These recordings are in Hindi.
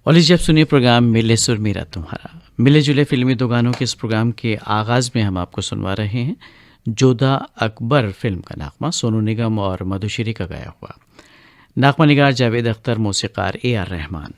और लीजिए अब सुनिए प्रोग्राम मिले सुर मेरा तुम्हारा। मिले जुले फिल्मी दो गानों के इस प्रोग्राम के आगाज़ में हम आपको सुनवा रहे हैं जोधा अकबर फिल्म का नागमा, सोनू निगम और मधुश्री का गाया हुआ। नागमा निगार जावेद अख्तर, मौसीकार AR रहमान।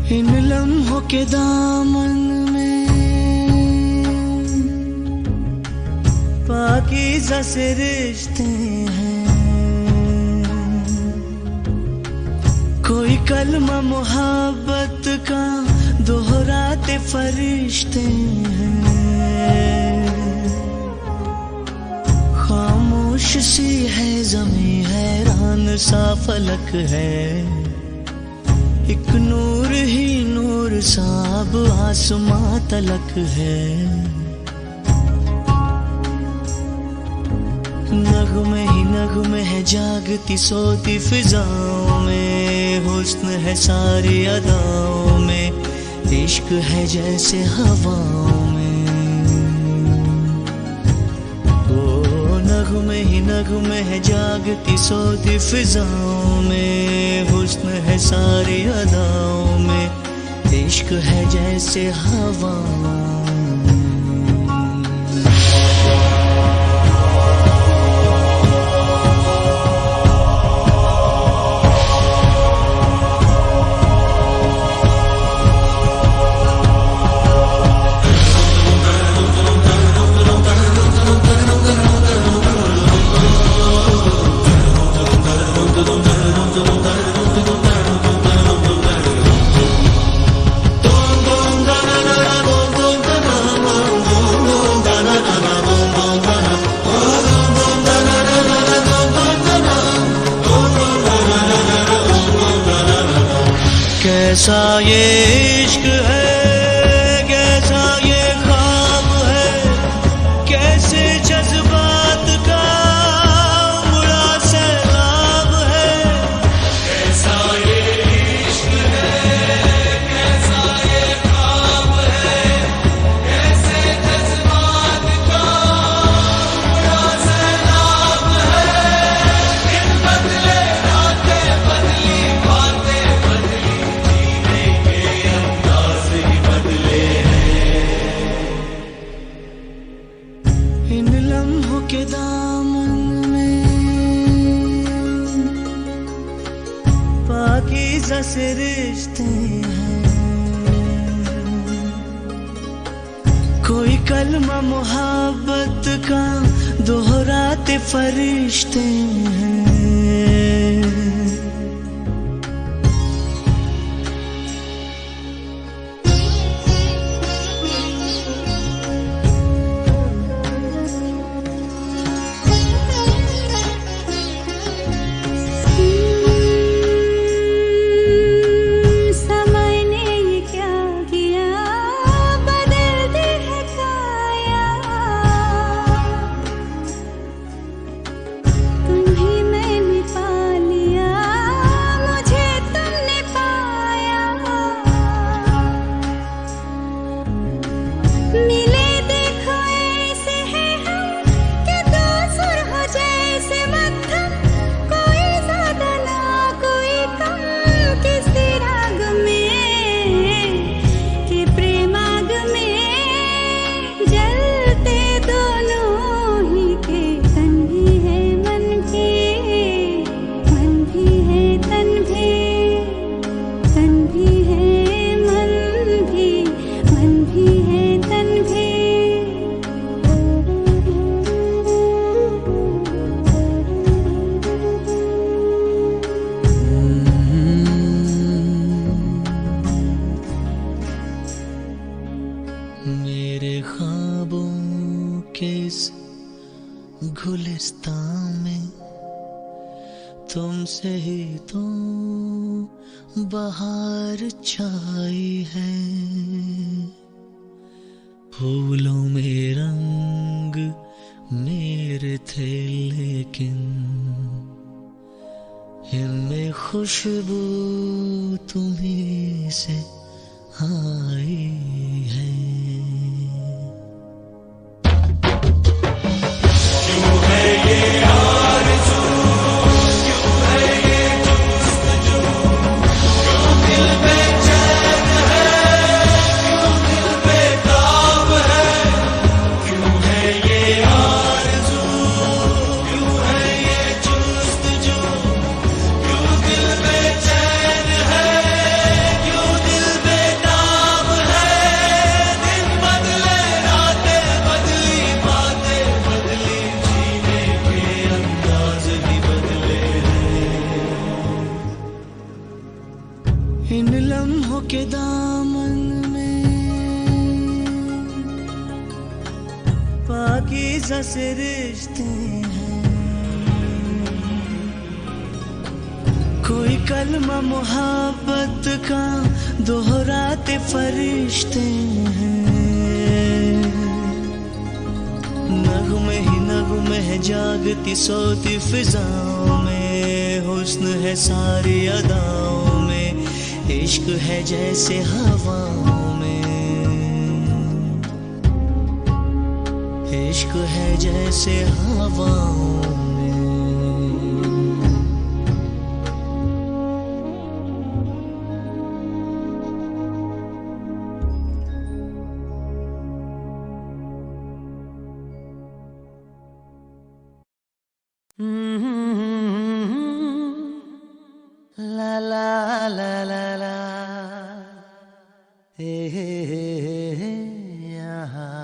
इन लम्हों के दामन में पाकीज़ा से रिश्ते हैं, कोई कलमा मोहब्बत का दोहराते फरिश्ते हैं। खामोश सी है ज़मीं, हैरान सा फलक है, एक नूर ही नूर साब आसमां तलक है। नगमे ही नगमे है जागती सोती फिजाओं में, हुस्न है सारी अदाओं में, इश्क है जैसे हवाओं में। ओ नगमे ही नगमे है जागती सोती फिजाओं में, हुस्न है सारी अदाओं में, इश्क है जैसे हवाओं। कैसा ये इश्क है, कैसा ये ख्वाब है, कैसे जज्बात का उमड़ा सैलाब है। कैसा ये इश्क है, कैसा ये ख्वाब है, कैसे जज्बात का उमड़ा सैलाब है। इन बदले रातें बदली, बातें बदली, इन लम्हों के दामन में पाकीज़ा से रिश्ते हैं, कोई कलमा मोहब्बत का दोहराते फरिश्ते हैं। गुलिस्तान में तुमसे ही तो बहार छाई है। फूलों में रंग मेरे थे लेकिन इनमें खुशबू तुम्हीं से आई है। क्यों है ये आरज़ू, क्यों है ये जुस्तजू, क्यों दिल बेचैन है, क्यों दिल बेताब है। क्यों है ये आरज़ू, क्यों है ये जुस्तजू, क्यों दिल बेचैन है, क्यों दिल बेताब है। दिन बदले रातें बदली, बातें बदली, जीने के अंदाज भी बदले हैं। इन लम्हों के दामन में पाकीज़ा से रिश्ते हैं। कोई कलमा मोहब्बत का दोहराते फरिश्ते हैं। नगमे ही नगमे है जागती सोती फिजाओं में, हुस्न है सारी अदाओं में, इश्क है जैसे हवाओं में, इश्क है जैसे हवाओं में। ला ला ला ला ला, हे यहाँ।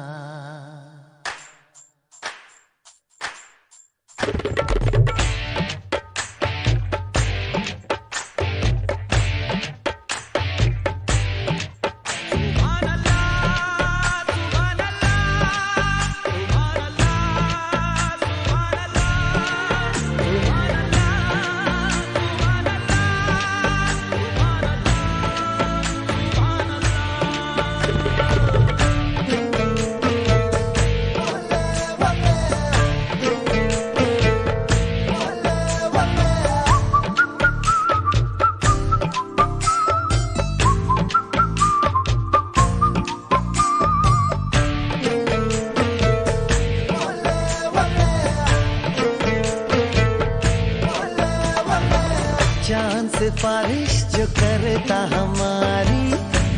चांद सिफारिश जो करता हमारी,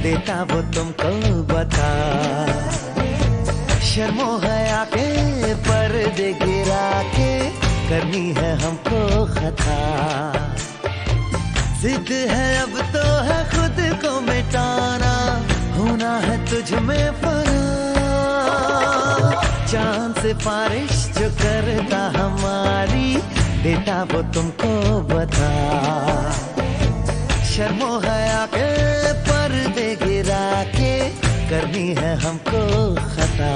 देता वो तुमको बता। शर्मो हया के पर्दे गिरा के करनी है हमको खता। जिद है अब तो है खुद को मिटाना, होना है तुझ में फना। चांद सिफारिश जो करता हमारी, देता वो तुमको बता। शर्मो हया के पर्दे गिरा के करनी है हमको खता।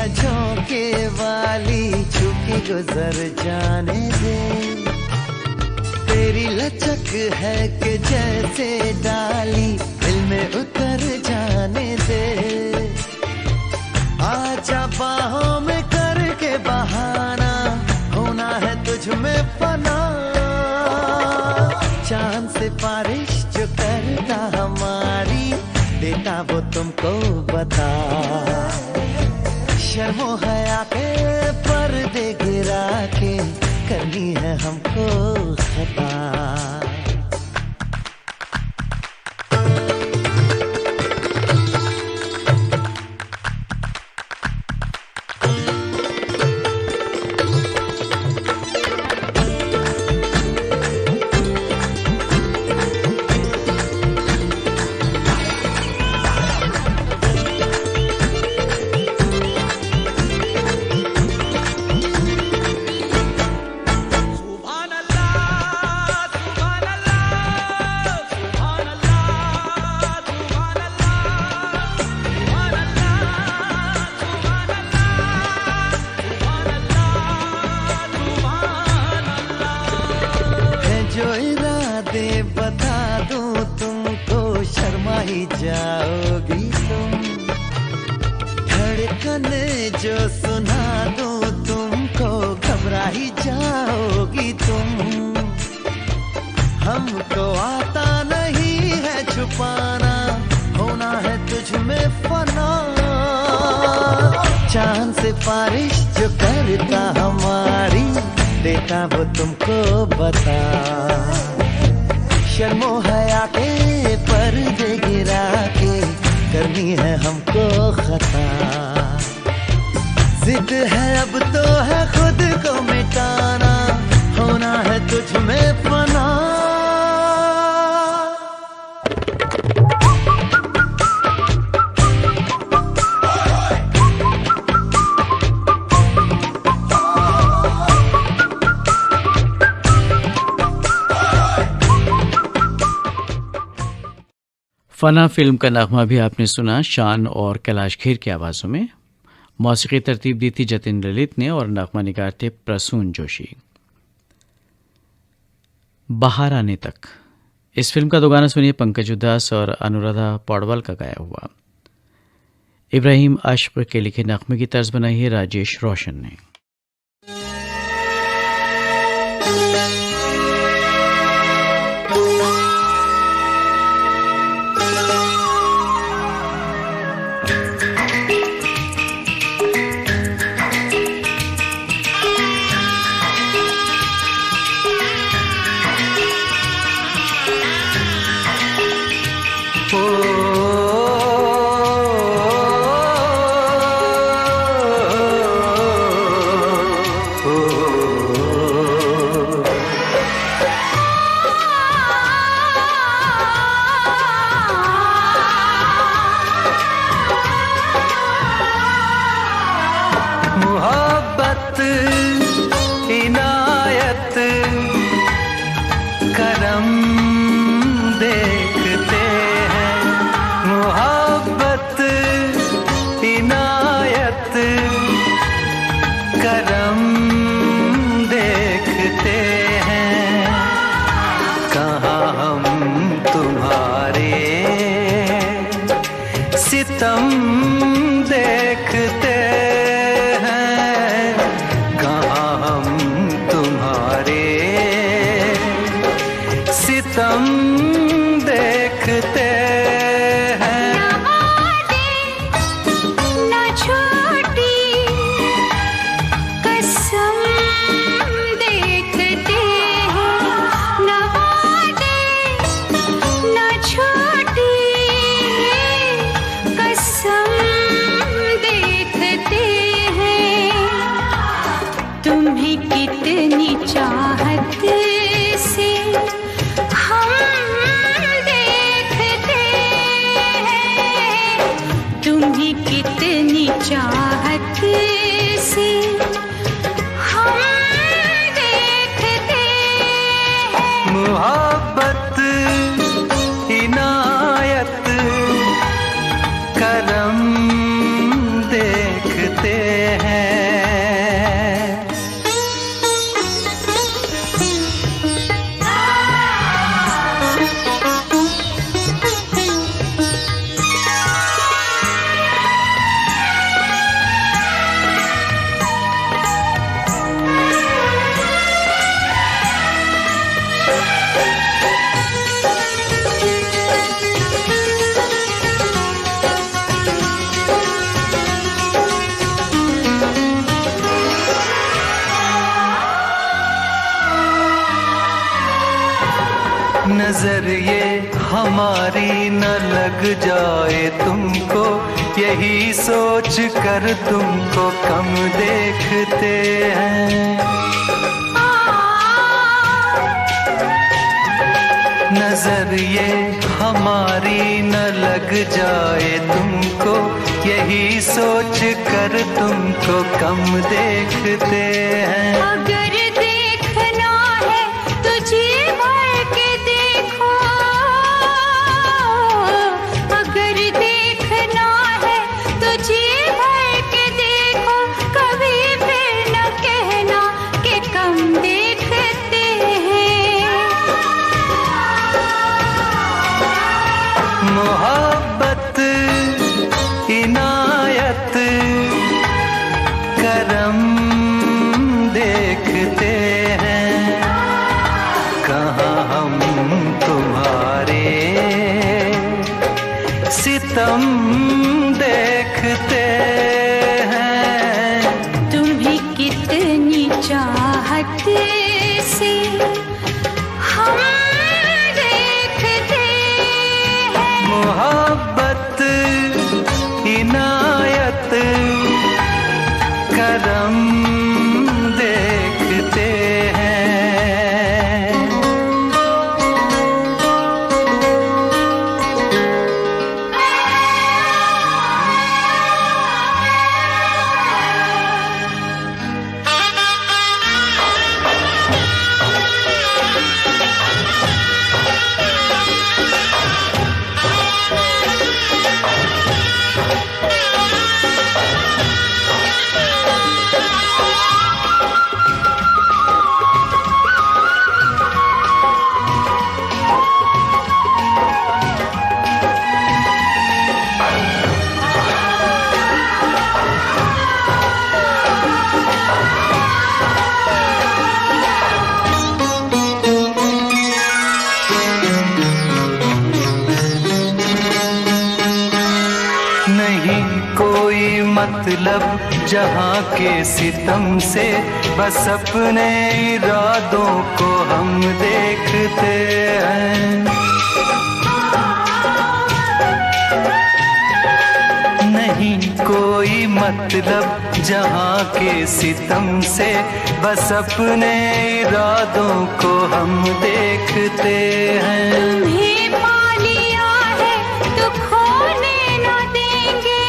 झोंके वाली छुपी गुजर जाने दे। तेरी लचक है कि जैसे डाली दिल में उतर जाने दे। आजा बाहों में करके बहाना, होना है तुझ में फना। चांद से बारिश जो करता हमारी, देता वो तुमको बता। शर्मो हया के पर्दे गिरा के करनी है हमको खता। ही जाओगी तुम, धड़कन जो सुना दूं तुमको घबरा ही जाओगी तुम। हमको आता नहीं है छुपाना, होना है तुझ में फना। चांद से बारिश जो करता हमारी, देता वो तुमको बता। शर्मो हया के पर्दे गिरा के करनी है हमको खता। जिद है अब तो है खुद को मिटाना, होना है तुझ में फना। फना फिल्म का नगमा भी आपने सुना शान और कैलाश खेर की आवाज़ों में। मौसीकी तरतीब दी थी जतिन ललित ने और नगमा निगार थे प्रसून जोशी। बाहर आने तक इस फिल्म का दो गाना सुनिए, पंकज उदास और अनुराधा पौडवाल का गाया हुआ। इब्राहिम अश्क के लिखे नगमे की तर्ज बनाई है राजेश रोशन ने। नजर ये हमारी न लग जाए तुमको, यही सोच कर तुमको कम देखते हैं। नजर ये हमारी न लग जाए तुमको, यही सोच कर तुमको कम देखते हैं। अगर देखना है तुझे भर के देखो, अगर देखना है तुझे भर के देखो, कभी फिर न कहना कि कम देखते हैं। सितम देखते हैं। तुम्हें कितनी चाहत से हम देखते हैं। मोहब्बत इनायत करम देखते हैं। मतलब जहाँ के सितम से, बस अपने इरादों को हम देखते हैं। नहीं कोई मतलब जहाँ के सितम से, बस अपने इरादों को हम देखते हैं। तुम्हें पा लिया है तो खोने न देंगे,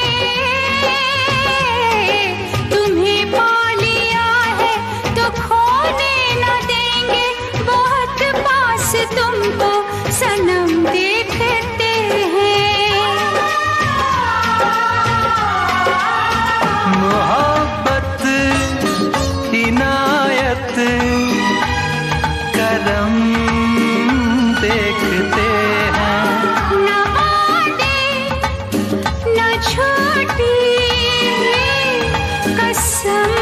तुम्हें पा लिया है तो खोने न देंगे। बहुत पास तुमको सनम देखते हैं। मोहब्बत इनायत करम देखते हैं। न वादे न झूठी कसम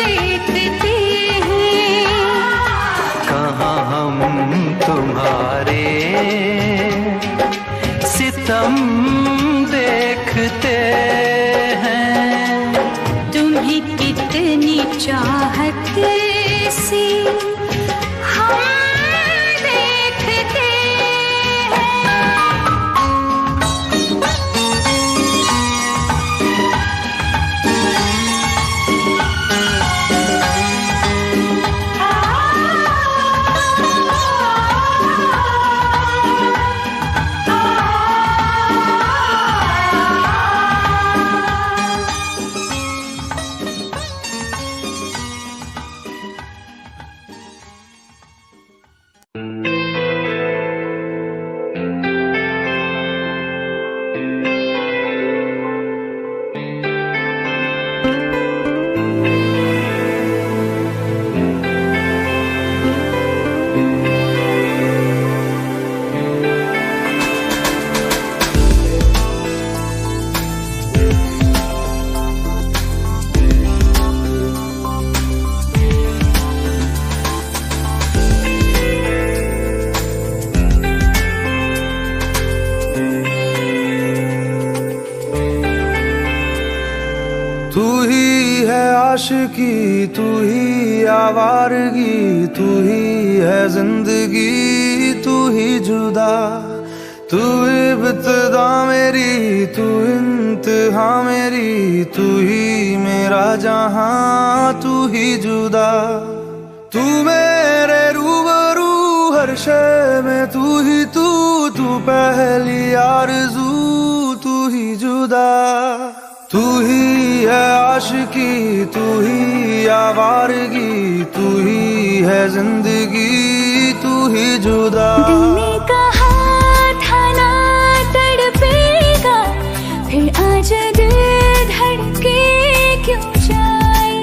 देखते हैं। कहाँ हम तुम्हारे सितम देखते हैं। तुम्हें कितनी चाहत से हम देखते आशिकी तू ही आवारगी, तू ही है जिंदगी, तू ही जुदा। तू इब्तिदा मेरी, तू इंतहा मेरी, तू ही मेरा जहां, तू ही जुदा। तू मेरे रूबरू हर शय में, तू ही तू पहली आरज़ू, तू ही जुदा। तू ही है आशिकी, तू ही आवारगी, तू ही है जिंदगी, तू ही जुदा। दिल ने कहा था ना तड़पेगा, फिर आज दिल धड़के क्यों जाए।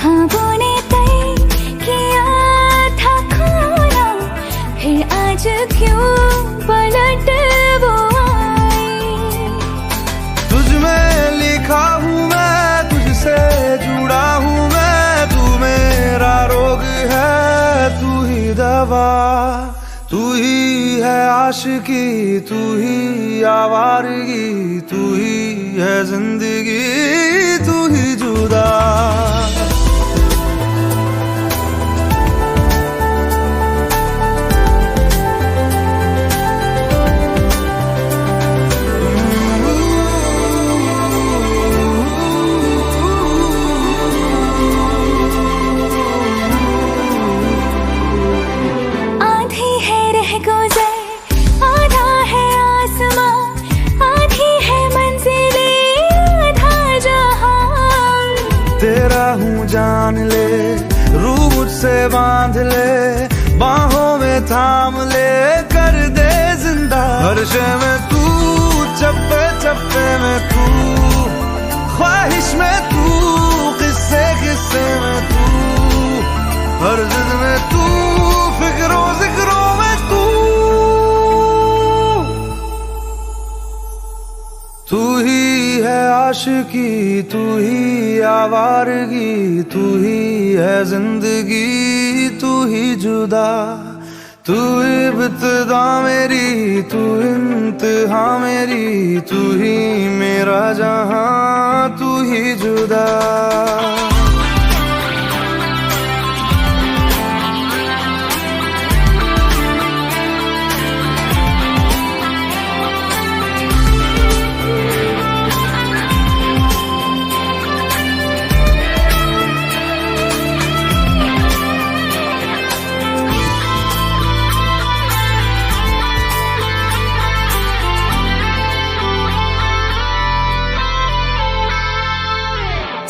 ख्वाबों ने तय किया था खोना, फिर आज क्यों पलट वो आए। तुझ में लिखा हूँ मैं, तुझसे जुड़ा हूँ मैं, तू मेरा रोग है, तू ही दवा। तू ही है आशिकी, तू ही आवारगी, तू ही है जिंदगी, तू ही जुदा। जान ले, रूह मुझसे बांध ले, बाहों में थाम ले, कर दे जिंदा। हर शे में तू, चप्पे चप्पे में तू, ख्वाहिश में तू, किस्से किस्से में तू, हर जिद में तू, फिक्रों जिक्रों में तू। तू ही है आशिकी, तू ही आवारगी, तू ही है जिंदगी, तू ही जुदा। तू इब्तिदा मेरी, तू इंतहा मेरी, तू ही मेरा जहां, तू ही जुदा।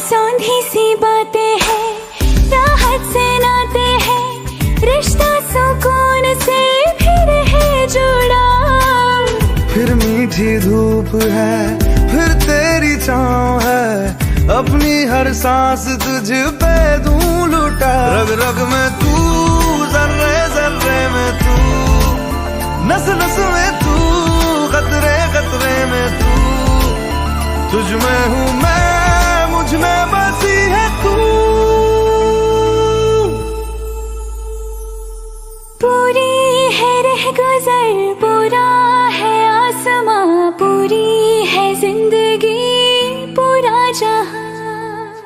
सौंधी सी बातें हैं, राहत से नाते हैं, रिश्ता सुकून से फिर है जुड़ा। फिर मीठी धूप है, फिर तेरी छाँव है, अपनी हर सांस तुझ पे दूं लुटा। रग रग में तू, जर्रे जर्रे में तू, नस नस में तू, खतरे खतरे में तू, तुझ में हूँ मैं, मुझ में बसी है तू। पूरी है रह गुजर, पूरा है आसमां, पूरी है जिंदगी, पूरा जहां।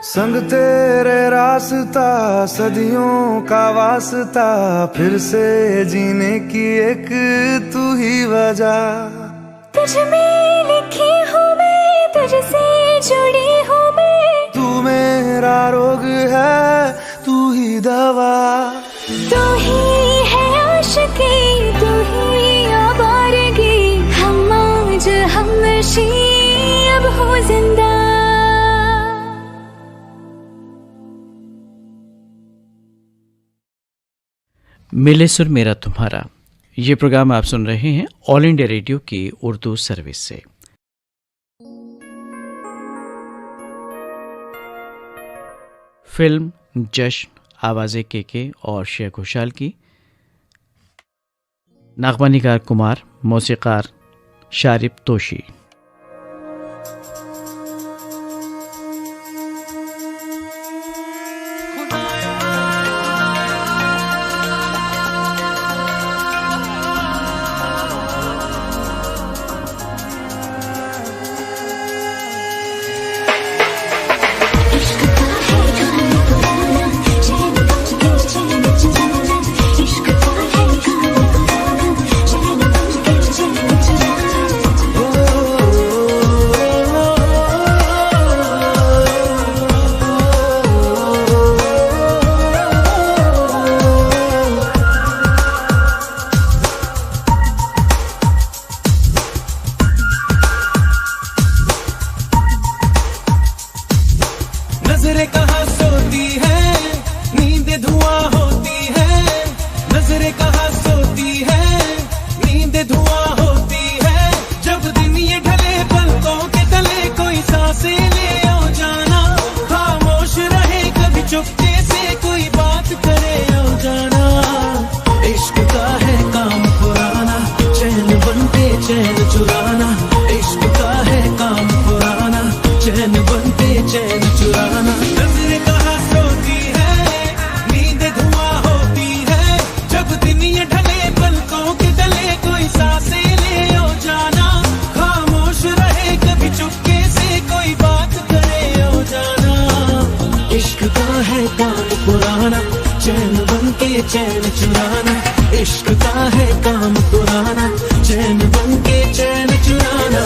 संग तेरे रास्ता, सदियों का वास्ता, फिर से जीने की एक तू ही वजह। तुझ में लिखी हूँ मैं, तुझसे जुड़ी हूँ मैं, तू मेरा रोग है, तू ही दवा। तू ही है आशिकी, तू ही आवारगी, हम आज हमनशी अब हो जिंदा। मिले सुर मेरा तुम्हारा, ये प्रोग्राम आप सुन रहे हैं ऑल इंडिया रेडियो की उर्दू सर्विस से। फिल्म जश्न, आवाज़ें के और श्रेया घोषाल की, नगमानिगार कुमार, मौसीकार शारिब तोशी। सांस चैन बन के चैन चुराना, इश्क का है काम पुराना, चैन बन के चैन चुराना।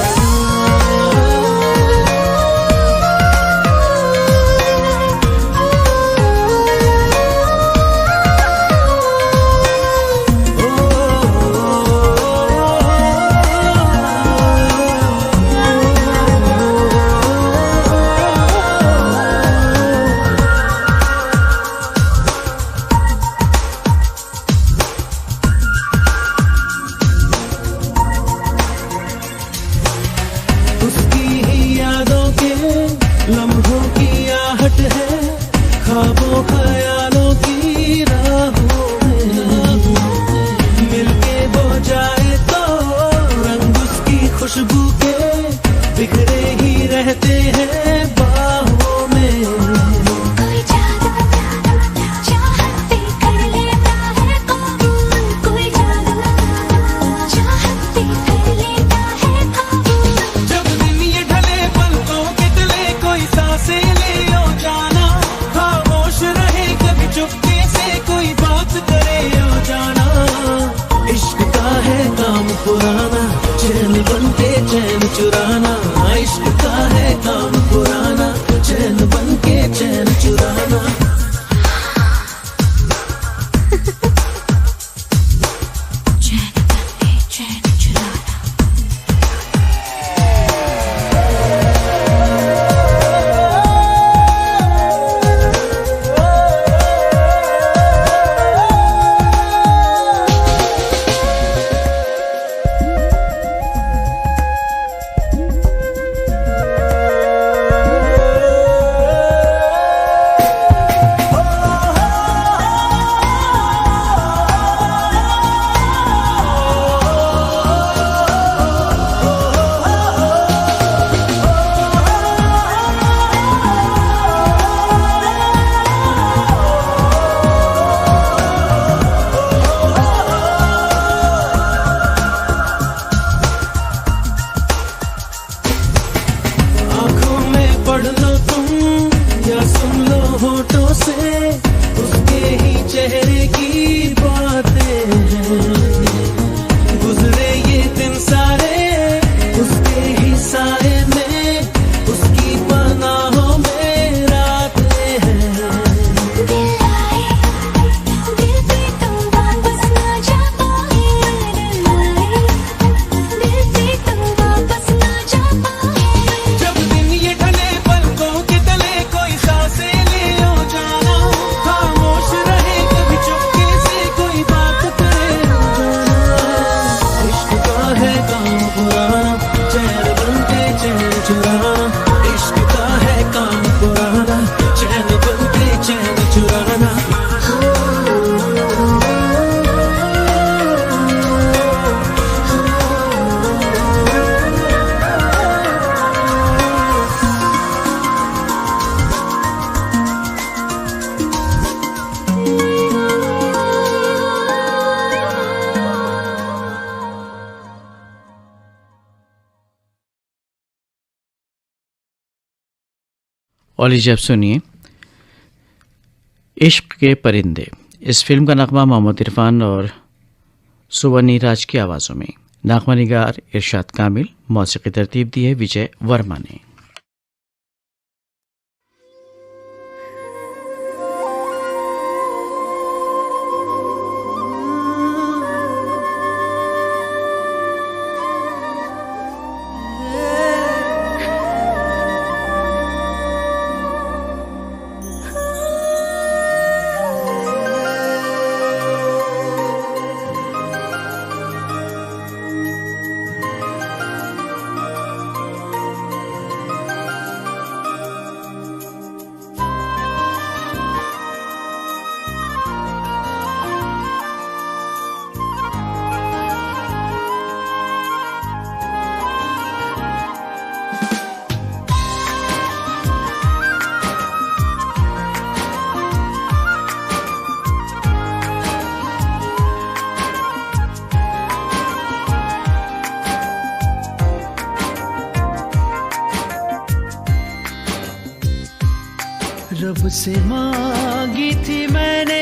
और लीजिए अब सुनिए इश्क के परिंदे। इस फिल्म का नगमा मोहम्मद इरफान और सुवर्णी राज की आवाज़ों में। नगमा निगार इरशाद कामिल, मौसीकी तरतीब दी है विजय वर्मा ने। रब से मांगी थी मैंने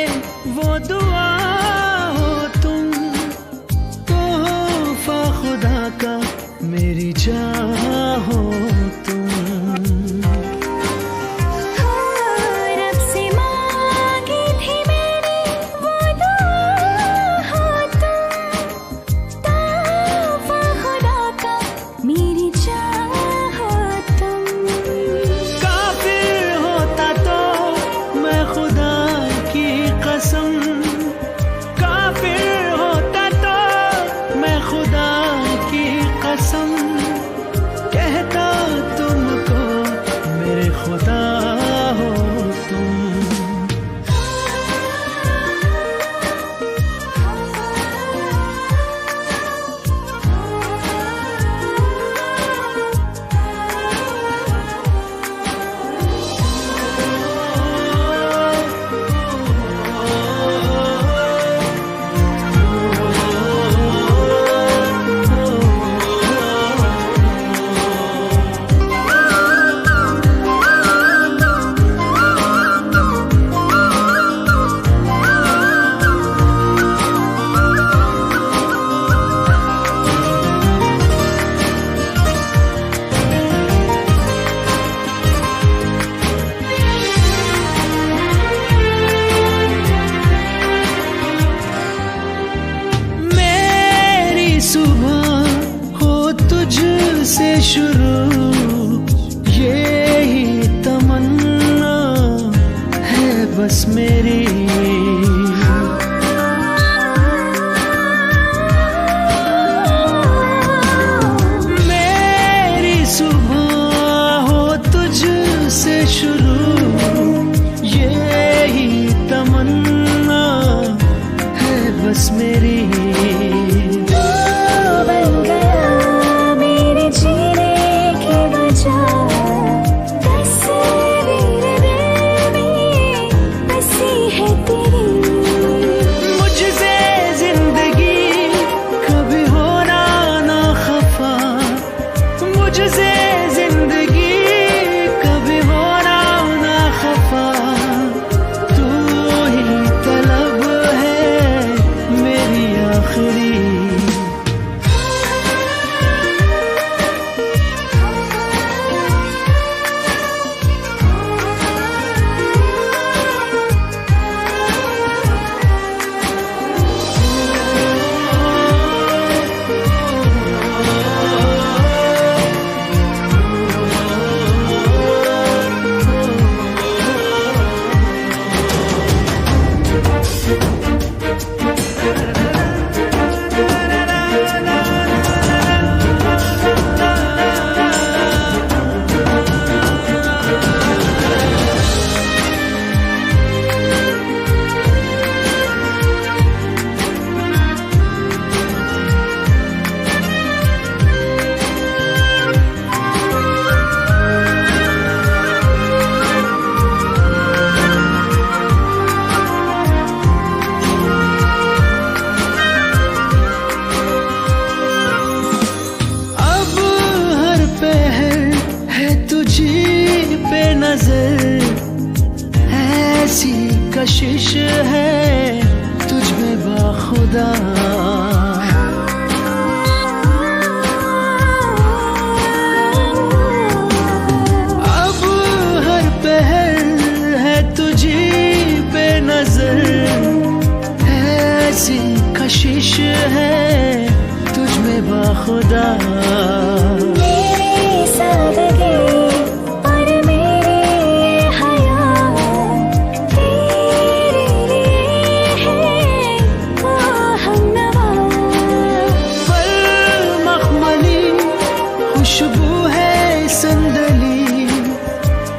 कसम, काफिर होता तो मैं खुदा की कसम कहता तुमको मेरे खुदा हो तुम। से शुरू यही तमन्ना है बस मेरी, मेरी सुबह हो तुझ से शुरू यही तमन्ना है बस मेरी। ऐसी कशिश है तुझ में बाखुदा, अब हर पहर है तुझी पे नजर, ऐसी कशिश है तुझ में बाखुदा। खुशबू है संदली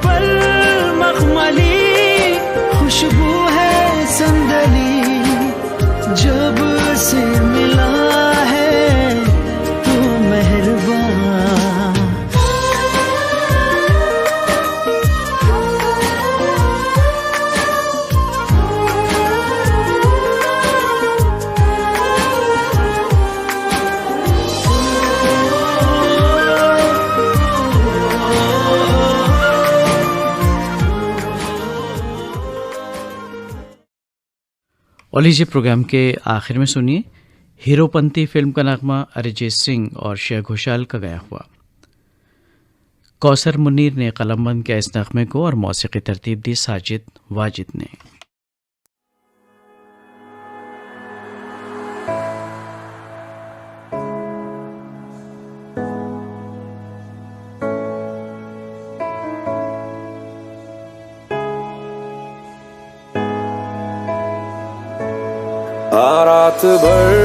पर मखमली, खुशबू है संदली, जब से मिला है तू मेहरबान। और लीजिए प्रोग्राम के आखिर में सुनिए हीरोपंती फिल्म का नगमा अरिजीत सिंह और श्रेया घोषाल का गाया हुआ। कौसर मुनीर ने कलमबंद किया इस नगमे को और मौसीकी तरतीब दी साजिद वाजिद ने। रात भर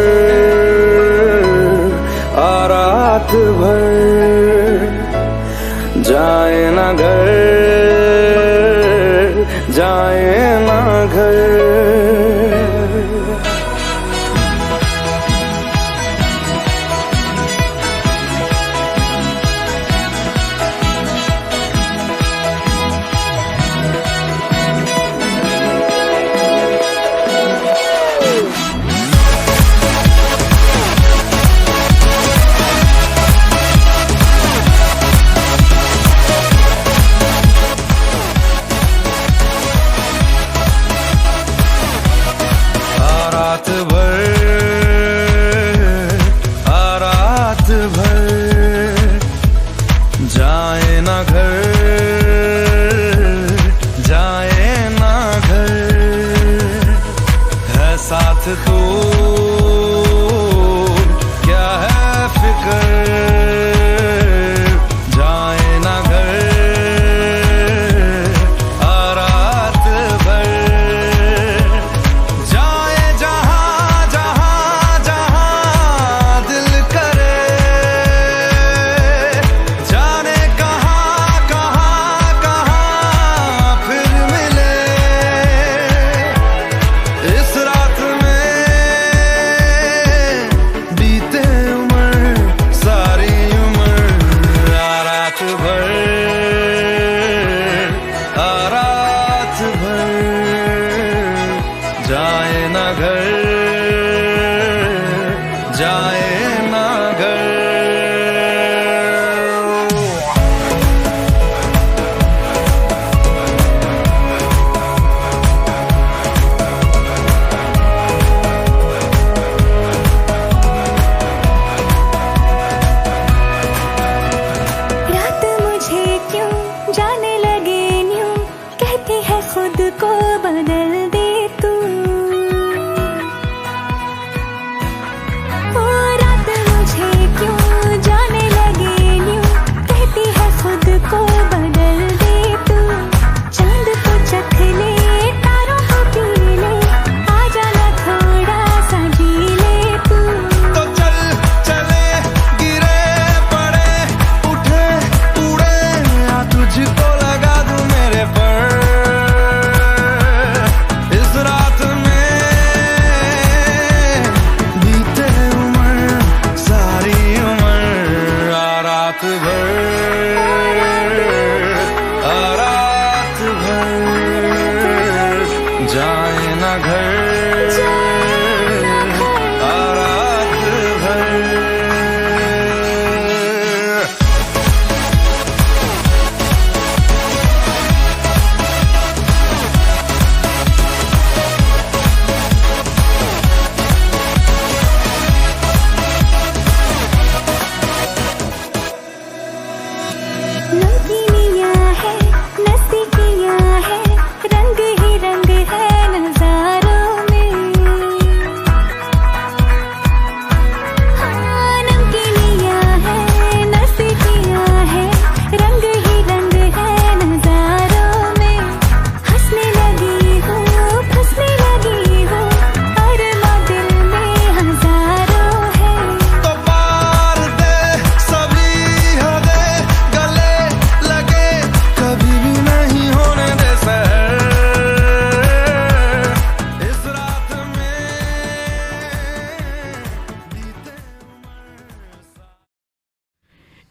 रात भर जाए ना घर जाए ना घर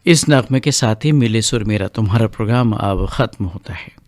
इस नगमे के साथ ही मिले सुर मेरा तुम्हारा प्रोग्राम अब ख़त्म होता है।